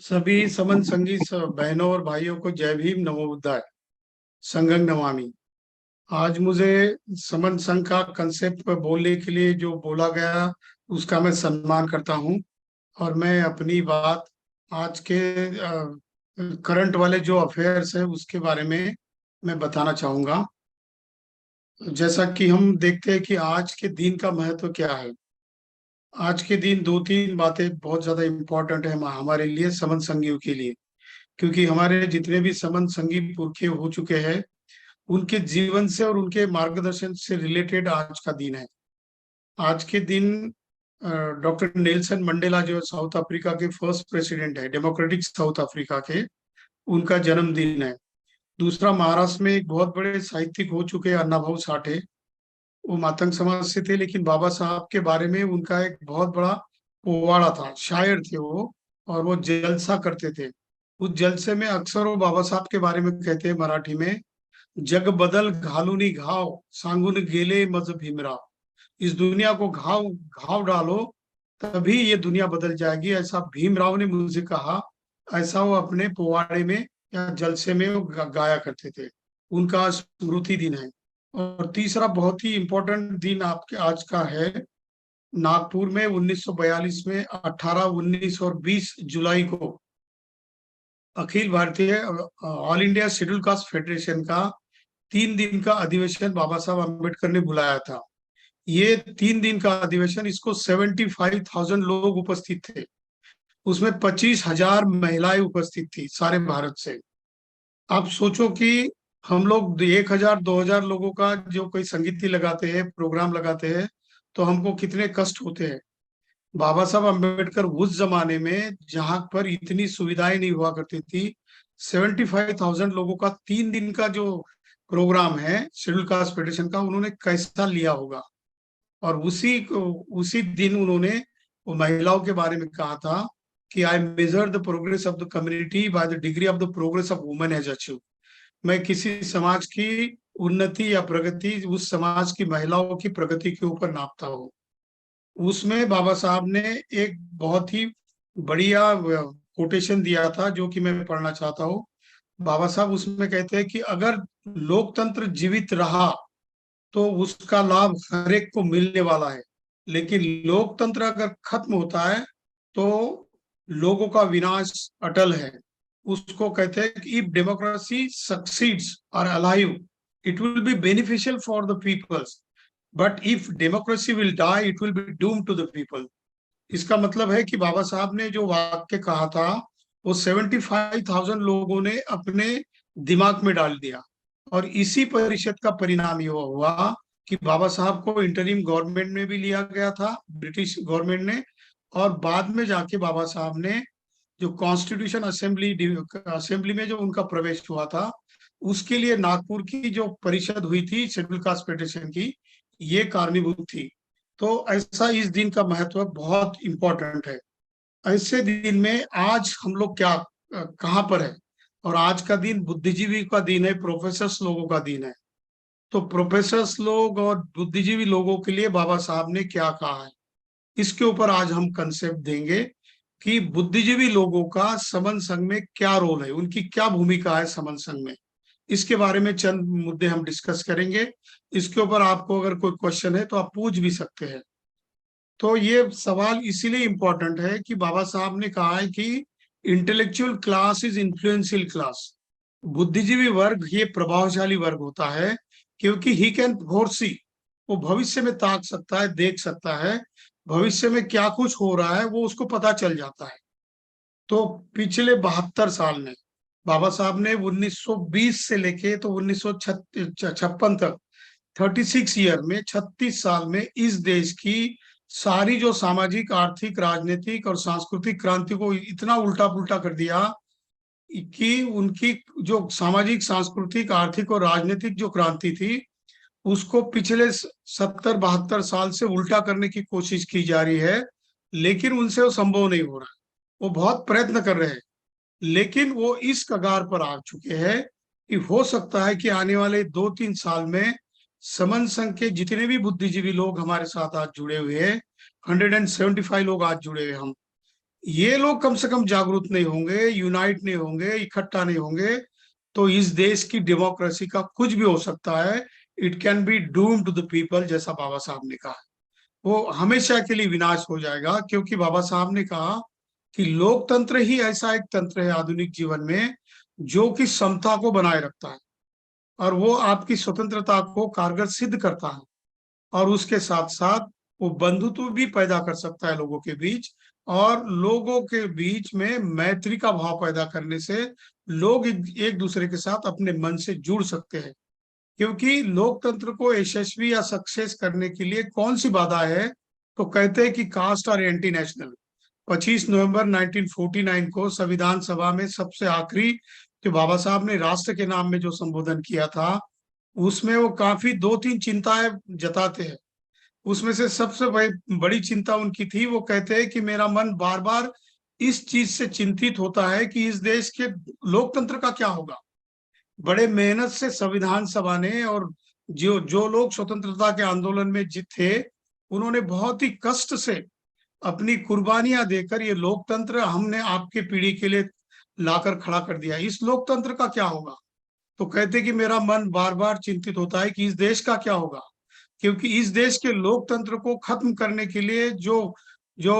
सभी समन संगी बहनों और भाइयों को जय भीम, नमो बुद्धाय, संघं नमामि। आज मुझे समन संघ का कंसेप्ट पर बोलने के लिए जो बोला गया उसका मैं सम्मान करता हूं। और मैं अपनी बात आज के करंट वाले जो अफेयर्स है उसके बारे में मैं बताना चाहूंगा। जैसा कि हम देखते हैं कि आज के दिन का महत्व क्या है। आज के दिन दो तीन बातें बहुत ज्यादा इम्पोर्टेंट है हमारे लिए, समन संगियों के लिए। क्योंकि हमारे जितने भी समन संगी पुरखे हो चुके हैं उनके जीवन से और उनके मार्गदर्शन से रिलेटेड आज का दिन है। आज के दिन डॉक्टर नेल्सन मंडेला जो साउथ अफ्रीका के फर्स्ट प्रेसिडेंट है, डेमोक्रेटिक साउथ अफ्रीका के, उनका जन्मदिन है। दूसरा, महाराष्ट्र में एक बहुत बड़े साहित्यिक हो चुके हैं अण्णाभाऊ साठे। वो मातंग समाज से थे, लेकिन बाबा साहब के बारे में उनका एक बहुत बड़ा पोवाड़ा था, शायर थे वो। और वो जलसा करते थे। उस जलसे में अक्सर वो बाबा साहब के बारे में कहते हैं मराठी में, जग बदल घालूनी घाव सांगुन गेले मज भीमराव। इस दुनिया को घाव घाव डालो, तभी ये दुनिया बदल जाएगी, ऐसा भीमराव ने मुझे कहा। ऐसा वो अपने पोवाड़े में या जलसे में वो गाया करते थे। उनका स्मृति दिन है। और तीसरा बहुत ही इम्पोर्टेंट दिन आपके आज का है। नागपुर में 1942 में 18, 19 और 20 जुलाई को Akhil Bharatiya all India schedule caste federation का 3 दिन का अधिवेशन बाबा साहब अम्बेडकर ने बुलाया था। ये 3 दिन का अधिवेशन, इसको 75,000 लोग उपस्थित थे। उसमें 25,000 महिलाएं उपस्थित थी सारे भारत से। आप सोचो कि हम लोग 1,000 2,000 लोगों का जो कोई संगीत लगाते हैं, प्रोग्राम लगाते हैं, तो हमको कितने कष्ट होते हैं। बाबा साहब अम्बेडकर उस जमाने में जहां पर इतनी सुविधाएं नहीं हुआ करती थी, 75,000 लोगों का 3 दिन का जो प्रोग्राम है शेड्यूल कास्ट फेडरेशन का, उन्होंने कैसा लिया होगा। और उसी दिन उन्होंने वो महिलाओं के बारे में कहा था कि I measure the progress of the community by the degree of the progress of women has achieved. मैं किसी समाज की उन्नति या प्रगति उस समाज की महिलाओं की प्रगति के ऊपर नापता हूँ। उसमें बाबा साहब ने एक बहुत ही बढ़िया कोटेशन दिया था जो कि मैं पढ़ना चाहता हूँ। बाबा साहब उसमें कहते हैं कि अगर लोकतंत्र जीवित रहा तो उसका लाभ हर एक को मिलने वाला है, लेकिन लोकतंत्र अगर खत्म होता है तो लोगों का विनाश अटल है। उसको कहते हैं कि इफ डेमोक्रेसी सक्सीड्स और alive, it will be beneficial for the peoples, but if democracy will die, it will be doom to the people. इसका मतलब है कि बाबा साहब ने जो वाक्य कहा था वो 75,000 लोगों ने अपने दिमाग में डाल दिया। और इसी परिषद का परिणाम ये हुआ कि बाबा साहब को इंटरिम गवर्नमेंट में भी लिया गया था, ब्रिटिश गवर्नमेंट ने। और बाद में जाके बाबा साहब ने जो कॉन्स्टिट्यूशन असेंबली असेंबली में जो उनका प्रवेश हुआ था, उसके लिए नागपुर की जो परिषद हुई थी शेड्यूल कास्ट फेडरेशन की, ये कारणीभूत थी। तो ऐसा इस दिन का महत्व बहुत इंपॉर्टेंट है। ऐसे दिन में आज हम लोग क्या कहाँ पर है। और आज का दिन बुद्धिजीवी का दिन है, प्रोफेसर्स लोगों का दिन है। तो प्रोफेसर्स लोग और बुद्धिजीवी लोगों के लिए बाबा साहब ने क्या कहा है, इसके ऊपर आज हम कंसेप्ट देंगे कि बुद्धिजीवी लोगों का समन संघ में क्या रोल है, उनकी क्या भूमिका है समन संघ में। इसके बारे में चंद मुद्दे हम डिस्कस करेंगे। इसके ऊपर आपको अगर कोई क्वेश्चन है तो आप पूछ भी सकते हैं। तो ये सवाल इसीलिए इम्पोर्टेंट है कि बाबा साहब ने कहा है कि intellectual class is influential class. बुद्धिजीवी वर्ग ये प्रभावशाली वर्ग होता है, क्योंकि ही कैन फोरसी, वो भविष्य में ताक सकता है, देख सकता है भविष्य में क्या कुछ हो रहा है, वो उसको पता चल जाता है। तो पिछले 72 साल में बाबा साहब ने 1920 से लेके तो 1956 तक, 36 ईयर में, 36 साल में इस देश की सारी जो सामाजिक, आर्थिक, राजनीतिक और सांस्कृतिक क्रांति को इतना उल्टा पुल्टा कर दिया कि उनकी जो सामाजिक, सांस्कृतिक, आर्थिक और राजनीतिक जो क्रांति थी उसको पिछले 70 72 साल से उल्टा करने की कोशिश की जा रही है। लेकिन उनसे वो संभव नहीं हो रहा। वो बहुत प्रयत्न कर रहे हैं, लेकिन वो इस कगार पर आ चुके हैं कि हो सकता है कि आने वाले 2 3 साल में समन संघ के जितने भी बुद्धिजीवी लोग हमारे साथ आज जुड़े हुए हैं, 175 लोग आज जुड़े हुए हैं हम, ये लोग कम से कम जागरूक नहीं होंगे, यूनाइट नहीं होंगे, इकट्ठा नहीं होंगे, तो इस देश की डेमोक्रेसी का कुछ भी हो सकता है। It can be doom to the people, जैसा बाबा साहब ने कहा, वो हमेशा के लिए विनाश हो जाएगा। क्योंकि बाबा साहब ने कहा कि लोकतंत्र ही ऐसा एक तंत्र है आधुनिक जीवन में जो कि समता को बनाए रखता है, और वो आपकी स्वतंत्रता को कारगर सिद्ध करता है, और उसके साथ साथ वो बंधुत्व भी पैदा कर सकता है लोगों के बीच, और लोगों के बीच में मैत्री का भाव पैदा करने से लोग एक दूसरे के साथ अपने मन से जुड़ सकते हैं। क्योंकि लोकतंत्र को यशस्वी या सक्सेस करने के लिए कौन सी बाधा है, तो कहते हैं कि कास्ट और एंटी नेशनल। 25 नवंबर 1949 को संविधान सभा में सबसे आखिरी जो बाबा साहब ने राष्ट्र के नाम में जो संबोधन किया था, उसमें वो काफी दो तीन चिंताएं जताते हैं। उसमें से सबसे बड़ी चिंता उनकी थी, वो कहते हैं कि मेरा मन बार बार इस चीज से चिंतित होता है कि इस देश के लोकतंत्र का क्या होगा। बड़े मेहनत से संविधान सभा ने, और जो जो लोग स्वतंत्रता के आंदोलन में जीत थे, उन्होंने बहुत ही कष्ट से अपनी कुर्बानियां देकर ये लोकतंत्र हमने आपके पीढ़ी के लिए लाकर खड़ा कर दिया। इस लोकतंत्र का क्या होगा? तो कहते कि मेरा मन बार बार चिंतित होता है कि इस देश का क्या होगा। क्योंकि इस देश के लोकतंत्र को खत्म करने के लिए जो जो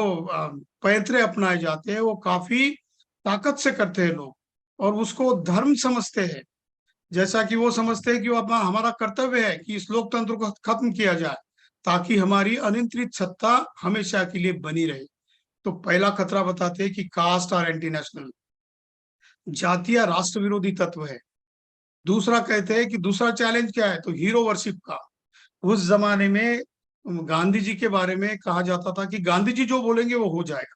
पैंतरे अपनाए जाते हैं वो काफी ताकत से करते हैं लोग, और उसको धर्म समझते हैं। जैसा कि वो समझते हैं कि वो अपना हमारा कर्तव्य है कि इस लोकतंत्र को खत्म किया जाए, ताकि हमारी अनियंत्रित सत्ता हमेशा के लिए बनी रहे। तो पहला खतरा बताते हैं कि कास्ट और एंटी नेशनल, जातीय राष्ट्र विरोधी तत्व है। दूसरा कहते हैं कि दूसरा चैलेंज क्या है, तो हीरो वर्शिप का। उस जमाने में गांधी जी के बारे में कहा जाता था कि गांधी जी जो बोलेंगे वो हो जाएगा,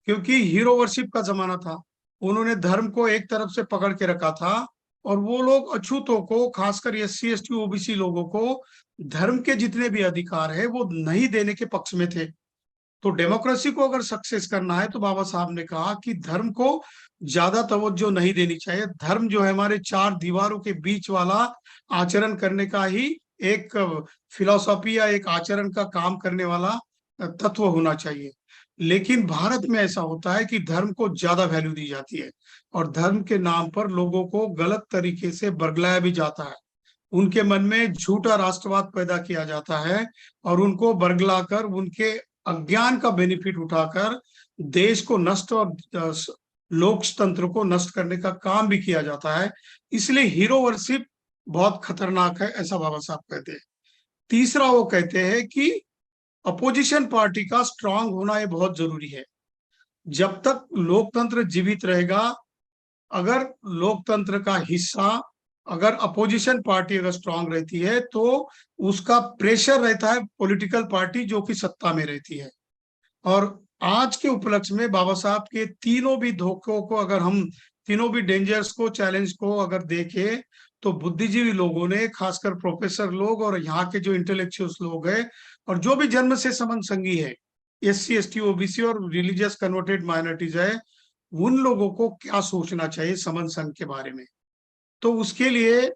क्योंकि हीरो वर्शिप का जमाना था। उन्होंने धर्म को एक तरफ से पकड़ के रखा था, और वो लोग अछूतों को, खासकर एससी एसटी ओबीसी लोगों को धर्म के जितने भी अधिकार है वो नहीं देने के पक्ष में थे। तो डेमोक्रेसी को अगर सक्सेस करना है, तो बाबा साहब ने कहा कि धर्म को ज्यादा तवज्जो नहीं देनी चाहिए। धर्म जो है हमारे चार दीवारों के बीच वाला आचरण करने का ही एक फिलॉसफी या एक आचरण का काम करने वाला तत्व होना चाहिए। लेकिन भारत में ऐसा होता है कि धर्म को ज्यादा वैल्यू दी जाती है, और धर्म के नाम पर लोगों को गलत तरीके से बरगलाया भी जाता है। उनके मन में झूठा राष्ट्रवाद पैदा किया जाता है, और उनको बरगलाकर उनके अज्ञान का बेनिफिट उठाकर देश को नष्ट और लोकतंत्र को नष्ट करने का काम भी किया जाता है। इसलिए हीरो वर्शिप बहुत खतरनाक है, ऐसा बाबा साहब कहते हैं। तीसरा वो कहते हैं कि अपोजिशन पार्टी का स्ट्रांग होना ये बहुत जरूरी है। जब तक लोकतंत्र जीवित रहेगा, अगर लोकतंत्र का हिस्सा, अगर अपोजिशन पार्टी अगर स्ट्रांग रहती है, तो उसका प्रेशर रहता है पॉलिटिकल पार्टी जो कि सत्ता में रहती है। और आज के उपलक्ष्य में बाबा साहब के तीनों भी धोखों को, अगर हम तीनों भी डेंजर्स को, चैलेंज को अगर देखें, तो बुद्धिजीवी लोगों ने, खासकर प्रोफेसर लोग और यहाँ के जो इंटेलेक्चुअल्स लोग हैं, और जो भी जन्म से समन संगी है, एससी एसटी ओबीसी और रिलीजियस कन्वर्टेड माइनॉरिटीज है, उन लोगों को क्या सोचना चाहिए समन संघ के बारे में। तो उसके लिए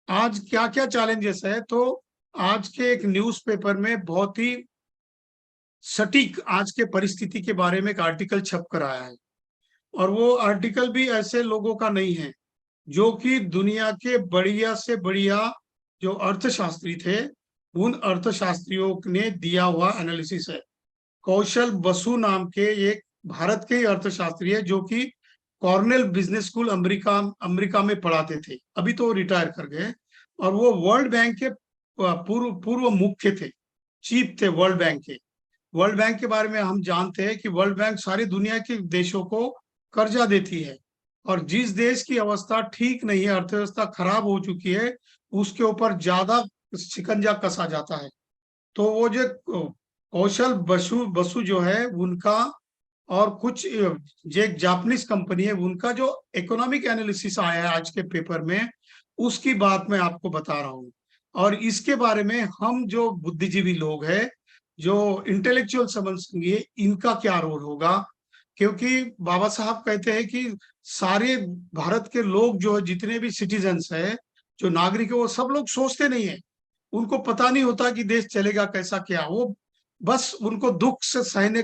आज क्या क्या चैलेंजेस है, तो आज के एक न्यूज़पेपर में बहुत ही सटीक आज के परिस्थिति के बारे में एक आर्टिकल छप कर आया है। और वो आर्टिकल भी ऐसे लोगों का नहीं है जो कि दुनिया के बढ़िया से बढ़िया जो अर्थशास्त्री थे, उन अर्थशास्त्रियों ने दिया हुआ एनालिसिस है। कौशल बसु नाम के एक भारत के ही अर्थशास्त्री है, जो कि Cornell business school America America में पढ़ाते थे, अभी तो रिटायर कर गए। और वो वर्ल्ड बैंक के पूर्व पूर्व मुख्य थे, चीफ थे वर्ल्ड बैंक के। वर्ल्ड बैंक के बारे में हम जानते हैं कि वर्ल्ड बैंक सारी दुनिया के देशों को कर्जा देती है, और जिस देश की अवस्था ठीक नहीं है, अर्थव्यवस्था खराब हो चुकी है, उसके ऊपर ज्यादा शिकंजा कसा जाता है। तो वो जो कौशल बसु बसु जो है उनका, और कुछ जो एक जापानीज कंपनी है उनका जो इकोनॉमिक एनालिसिस आया है आज के पेपर में, उसकी बात मैं आपको बता रहा हूँ। और इसके बारे में हम जो बुद्धिजीवी लोग हैं, जो इंटेलेक्चुअल समझेंगे, इनका क्या रोल होगा। क्योंकि बाबा साहब कहते हैं कि सारे भारत के लोग जो जितने भी सिटीजन्स है, जो नागरिक है, वो सब लोग सोचते नहीं है। उनको पता नहीं होता कि देश चलेगा कैसा क्या। वो बस उनको दुख से सहने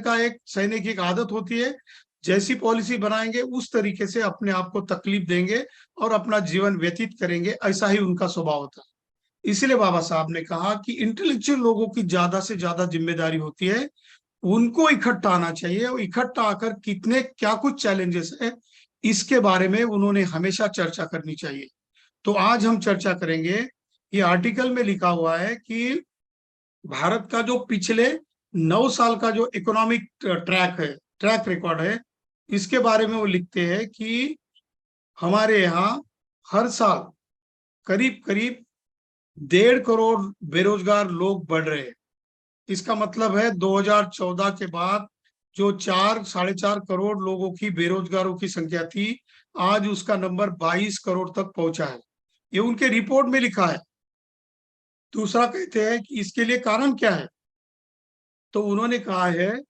की एक आदत होती है। जैसी पॉलिसी बनाएंगे उस तरीके से अपने आप को तकलीफ देंगे और अपना जीवन व्यतीत करेंगे, ऐसा ही उनका स्वभाव होता है। इसीलिए बाबा साहब ने कहा कि इंटेलेक्चुअल लोगों की ज्यादा से ज्यादा जिम्मेदारी होती है, उनको इकट्ठा आना चाहिए, और इकट्ठा आकर कितने क्या कुछ चैलेंजेस है इसके बारे में उन्होंने हमेशा चर्चा करनी चाहिए। तो आज हम चर्चा करेंगे। ये आर्टिकल में लिखा हुआ है कि भारत का जो पिछले 9 साल का जो इकोनॉमिक ट्रैक रिकॉर्ड है, इसके बारे में वो लिखते हैं कि हमारे यहाँ हर साल करीब करीब 1.5 करोड़ बेरोजगार लोग बढ़ रहे हैं। इसका मतलब है 2014 के बाद जो 4 साढ़े 4 करोड़ लोगों की बेरोजगारों की संख्या थी, आज उसका नंबर 22 करोड़ तक पहुंचा है। ये उनके रिपोर्ट में लिखा है। दूसरा कहते हैं कि इसके लिए कारण क्या है, तो उन्होंने कहा है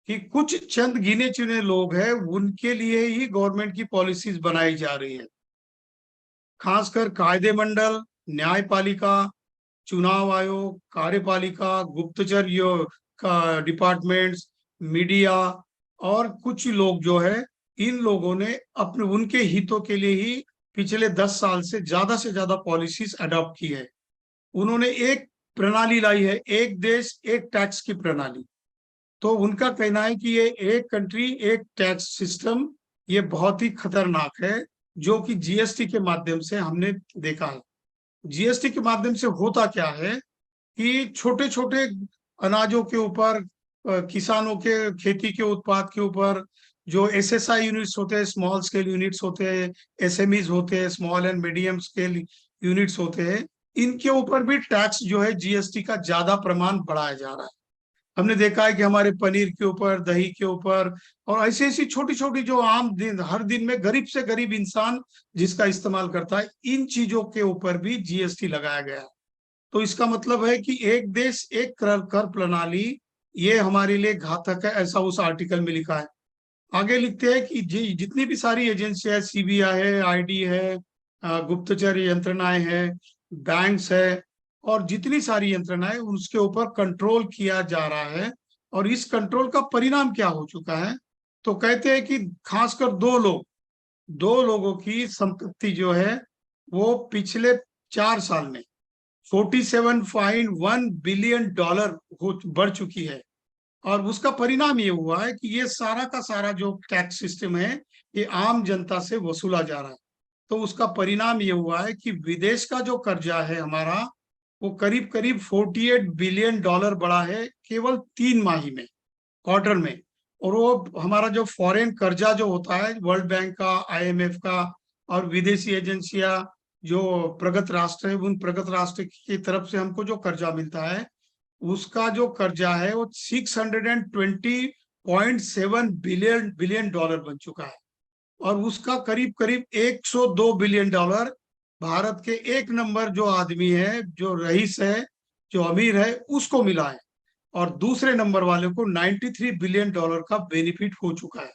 कि कुछ चंद गिने चुने लोग हैं, उनके लिए ही गवर्नमेंट की पॉलिसीज बनाई जा रही है। खासकर कायदे मंडल, न्यायपालिका, चुनाव आयोग, कार्यपालिका, गुप्तचर का डिपार्टमेंट्स, मीडिया और कुछ लोग जो है, इन लोगों ने अपने उनके हितों के लिए ही पिछले 10 साल से ज्यादा पॉलिसीज अडॉप्ट की है। उन्होंने एक प्रणाली लाई है, एक देश एक टैक्स की प्रणाली। तो उनका कहना है कि ये एक कंट्री एक टैक्स सिस्टम, ये बहुत ही खतरनाक है, जो कि जीएसटी के माध्यम से हमने देखा है। जीएसटी के माध्यम से होता क्या है कि छोटे छोटे अनाजों के ऊपर, किसानों के खेती के उत्पाद के ऊपर जो एसएसआई यूनिट्स होते हैं, स्मॉल स्केल यूनिट्स होते हैं, एसएमईज होते हैं, small and medium scale units होते हैं, इनके ऊपर भी टैक्स जो है जीएसटी का ज्यादा प्रमाण बढ़ाया जा रहा है। हमने देखा है कि हमारे पनीर के ऊपर, दही के ऊपर, और ऐसी ऐसी छोटी छोटी जो आम दिन हर दिन में गरीब से गरीब इंसान जिसका इस्तेमाल करता है, इन चीजों के ऊपर भी जीएसटी लगाया गया है। तो इसका मतलब है कि एक देश एक कर प्रणाली, ये हमारे लिए घातक है, ऐसा उस आर्टिकल में लिखा है। आगे लिखते हैं कि जितनी भी सारी एजेंसी है, सीबीआई है, आईडी है, गुप्तचर यंत्रणाएं हैं, बैंक्स है, और जितनी सारी यंत्रणाएं, उसके ऊपर कंट्रोल किया जा रहा है। और इस कंट्रोल का परिणाम क्या हो चुका है, तो कहते हैं कि खासकर दो लोगों की संपत्ति जो है, वो पिछले 4 साल में 47.1 बिलियन डॉलर हो बढ़ चुकी है। और उसका परिणाम ये हुआ है कि ये सारा का सारा जो टैक्स सिस्टम है, ये आम जनता से वसूला जा रहा है। तो उसका परिणाम ये हुआ है कि विदेश का जो कर्जा है हमारा, वो करीब करीब 48 बिलियन डॉलर बढ़ा है केवल 3 माही में, क्वार्टर में। और वो हमारा जो फॉरेन कर्जा जो होता है, वर्ल्ड बैंक का, आईएमएफ का, और विदेशी एजेंसियां जो प्रगत राष्ट्र है, उन प्रगत राष्ट्र की तरफ से हमको जो कर्जा मिलता है, उसका जो कर्जा है वो 620.7 बिलियन डॉलर बन चुका है। और उसका करीब करीब 102 बिलियन डॉलर भारत के एक नंबर जो आदमी है, जो रईस है, जो अमीर है, उसको मिला है। और दूसरे नंबर वाले को 93 बिलियन डॉलर का बेनिफिट हो चुका है।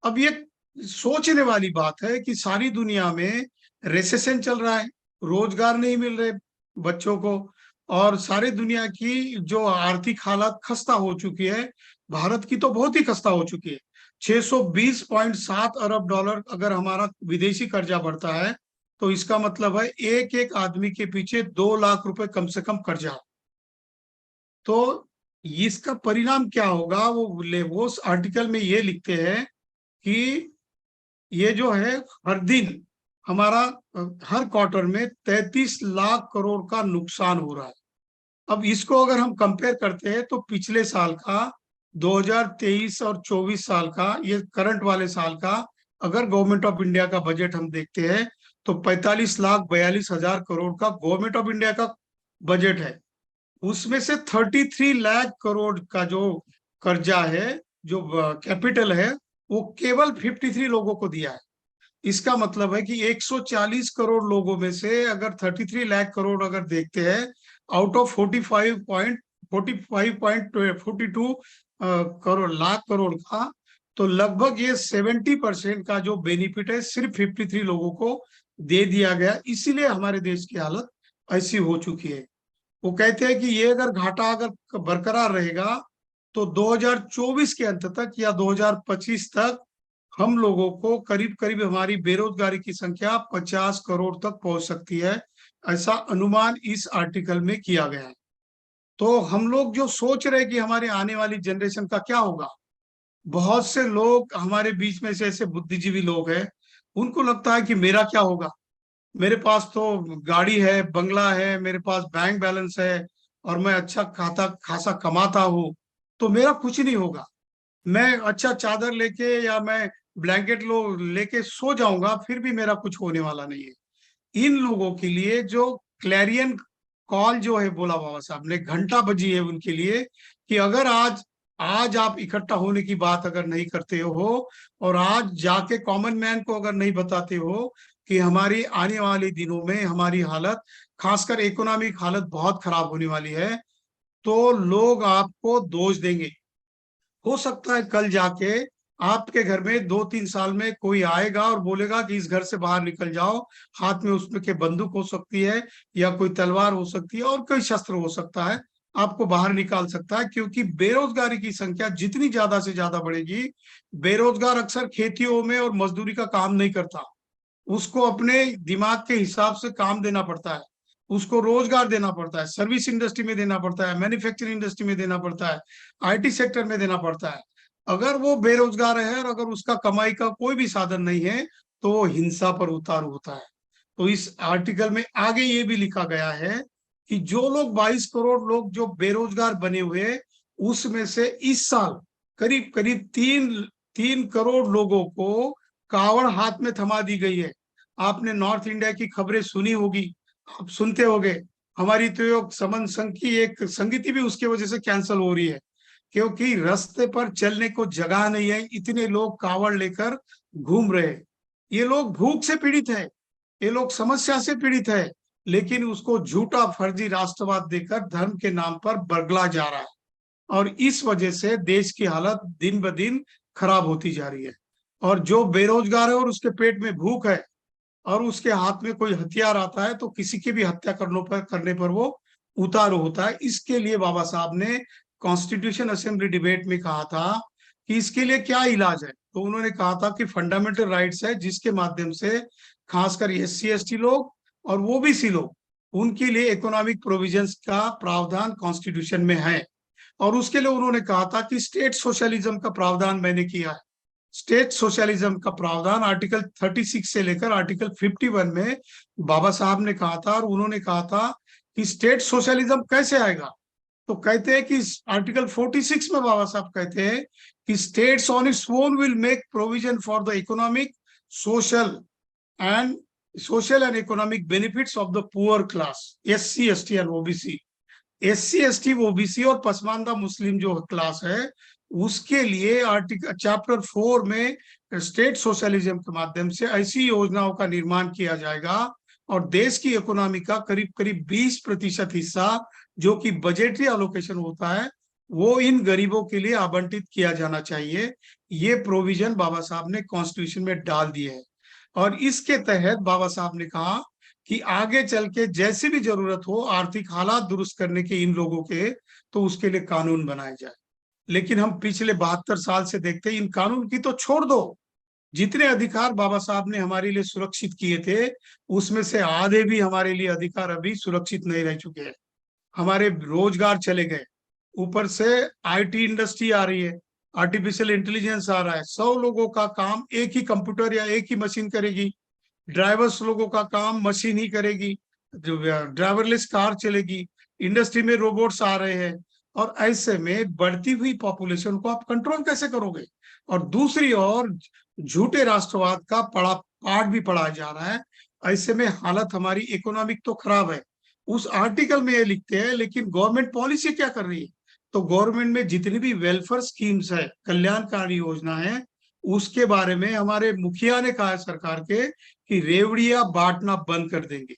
अब ये सोचने वाली बात है कि सारी दुनिया में रिसेशन चल रहा है, रोजगार नहीं मिल रहे बच्चों को, और सारी दुनिया की जो आर्थिक हालत खस्ता हो चुकी है, भारत की तो बहुत ही खस्ता हो चुकी है। 620.7 अरब डॉलर अगर हमारा विदेशी कर्जा बढ़ता है, तो इसका मतलब है एक एक आदमी के पीछे 2 लाख रुपए कम से कम कर्जा। तो इसका परिणाम क्या होगा, वो उस आर्टिकल में ये लिखते हैं कि ये जो है हर दिन हमारा हर क्वार्टर में 33 लाख करोड़ का नुकसान हो रहा है। अब इसको अगर हम कंपेयर करते हैं, तो पिछले साल का 2023 और 24 साल का, ये करंट वाले साल का अगर गवर्नमेंट ऑफ इंडिया का बजट हम देखते हैं, तो 45,42,000 करोड़ का गवर्नमेंट ऑफ इंडिया का बजट है। उसमें से 33 लाख करोड़ का जो कर्जा है, जो कैपिटल है, वो केवल 53 लोगों को दिया है। इसका मतलब है कि 140 करोड़ लोगों में से अगर 33 लाख करोड़ अगर देखते हैं, आउट ऑफ 45.42 करोड़ लाख करोड़ का, तो लगभग ये 70% का जो बेनिफिट है सिर्फ 53 लोगों को दे दिया गया। इसीलिए हमारे देश की हालत ऐसी हो चुकी है। वो कहते हैं कि ये अगर घाटा अगर बरकरार रहेगा, तो 2024 के अंत तक या 2025 तक हम लोगों को करीब करीब हमारी बेरोजगारी की संख्या 50 करोड़ तक पहुंच सकती है, ऐसा अनुमान इस आर्टिकल में किया गया है। तो हम लोग जो सोच रहे हैं कि हमारे आने वाली जनरेशन का क्या होगा, बहुत से लोग हमारे बीच में से ऐसे बुद्धिजीवी लोग हैं, उनको लगता है कि मेरा क्या होगा, मेरे पास तो गाड़ी है, बंगला है, मेरे पास बैंक बैलेंस है और मैं अच्छा खाता खासा कमाता हूँ, तो मेरा कुछ नहीं होगा। मैं अच्छा चादर लेके या मैं ब्लैंकेट लो लेके सो जाऊंगा, फिर भी मेरा कुछ होने वाला नहीं है। इन लोगों के लिए जो क्लैरियन कॉल जो है बोला बाबा साहब ने, घंटा बजी है उनके लिए, कि अगर आज आज आप इकट्ठा होने की बात अगर नहीं करते हो और आज जाके कॉमन मैन को अगर नहीं बताते हो कि हमारी आने वाले दिनों में हमारी हालत, खासकर इकोनॉमिक हालत बहुत खराब होने वाली है, तो लोग आपको दोष देंगे। हो सकता है कल जाके आपके घर में 2-3 साल में कोई आएगा और बोलेगा कि इस घर से बाहर निकल जाओ, हाथ में उसमें के बंदूक हो सकती है या कोई तलवार हो सकती है और कोई शस्त्र हो सकता है, आपको बाहर निकाल सकता है। क्योंकि बेरोजगारी की संख्या जितनी ज्यादा से ज्यादा बढ़ेगी, बेरोजगार अक्सर खेतियों में और मजदूरी का काम नहीं करता, उसको अपने दिमाग के हिसाब से काम देना पड़ता है, उसको रोजगार देना पड़ता है, सर्विस इंडस्ट्री में देना पड़ता है, मैन्युफैक्चरिंग इंडस्ट्री में देना पड़ता है, आईटी सेक्टर में देना पड़ता है। अगर वो बेरोजगार है और अगर उसका कमाई का कोई भी साधन नहीं है, तो वो हिंसा पर उतार होता है। तो इस आर्टिकल में आगे ये भी लिखा गया है कि जो लोग 22 करोड़ लोग जो बेरोजगार बने हुए, उसमें से इस साल करीब करीब 3 करोड़ लोगों को कावड़ हाथ में थमा दी गई है। आपने नॉर्थ इंडिया की खबरें सुनी होगी, आप सुनते होंगे, हमारी तो योग समन संघ की एक संगीति भी उसके वजह से कैंसिल हो रही है, क्योंकि रास्ते पर चलने को जगह नहीं है, इतने लोग कावड़ लेकर घूम रहे हैं। ये लोग भूख से पीड़ित है, ये लोग समस्या से पीड़ित है, लेकिन उसको झूठा फर्जी राष्ट्रवाद देकर धर्म के नाम पर बरगला जा रहा है, और इस वजह से देश की हालत दिन ब दिन खराब होती जा रही है। और जो बेरोजगार है और उसके पेट में भूख है और उसके हाथ में कोई हथियार आता है, तो किसी की भी हत्या करने पर वो उतारू होता है। इसके लिए बाबा साहब ने कॉन्स्टिट्यूशन असेंबली डिबेट में कहा था कि इसके लिए क्या इलाज है, तो उन्होंने कहा था कि फंडामेंटल राइट्स है जिसके माध्यम से खासकर SC ST लोग और OBC लोग, उनके लिए इकोनॉमिक प्रोविजंस का प्रावधान कॉन्स्टिट्यूशन में है। और उसके लिए उन्होंने कहा था कि स्टेट सोशलिज्म का प्रावधान मैंने किया है। स्टेट सोशलिज्म का प्रावधान आर्टिकल 36 से लेकर आर्टिकल 51 में बाबा साहब ने कहा था, और उन्होंने कहा था कि स्टेट सोशलिज्म कैसे आएगा, तो कहते हैं कि आर्टिकल 46 में बाबा साहब कहते हैं कि states on its own will make provision for the economic, social and economic benefits of the poor class, SC ST and OBC। SC ST OBC और पसमानदा मुस्लिम जो क्लास है, उसके लिए आर्टिकल चैप्टर 4 में स्टेट सोशलिज्म के माध्यम से ऐसी योजनाओं का निर्माण किया जाएगा और देश की इकोनॉमी का करीब करीब 20% हिस्सा जो कि बजटरी एलोकेशन होता है, वो इन गरीबों के लिए आवंटित किया जाना चाहिए। ये प्रोविजन बाबा साहब ने कॉन्स्टिट्यूशन में डाल दिए है। और इसके तहत बाबा साहब ने कहा कि आगे चल के जैसी भी जरूरत हो आर्थिक हालात दुरुस्त करने के इन लोगों के, तो उसके लिए कानून बनाए जाए। लेकिन हम पिछले 72 साल से देखते हैं, इन कानून की तो छोड़ दो, जितने अधिकार बाबा साहब ने हमारे लिए सुरक्षित किए थे, उसमें से आधे भी हमारे लिए अधिकार अभी सुरक्षित नहीं रह चुके हैं। हमारे रोजगार चले गए, ऊपर से IT इंडस्ट्री आ रही है, आर्टिफिशियल इंटेलिजेंस आ रहा है, 100 लोगों का काम एक ही कंप्यूटर या एक ही मशीन करेगी, ड्राइवर्स लोगों का काम मशीन ही करेगी, जो ड्राइवरलेस कार चलेगी, इंडस्ट्री में रोबोट्स आ रहे हैं। और ऐसे में बढ़ती हुई पॉपुलेशन को आप कंट्रोल कैसे करोगे? और दूसरी ओर झूठे राष्ट्रवाद का पाठ भी पढ़ाया जा रहा है। ऐसे में हालत हमारी इकोनॉमिक तो खराब है। उस आर्टिकल में ये लिखते हैं, लेकिन गवर्नमेंट पॉलिसी क्या कर रही है? तो गवर्नमेंट में जितनी भी वेलफेयर स्कीम्स है, कल्याणकारी योजना है, उसके बारे में हमारे मुखिया ने कहा है सरकार के कि रेवड़िया बांटना बंद कर देंगे।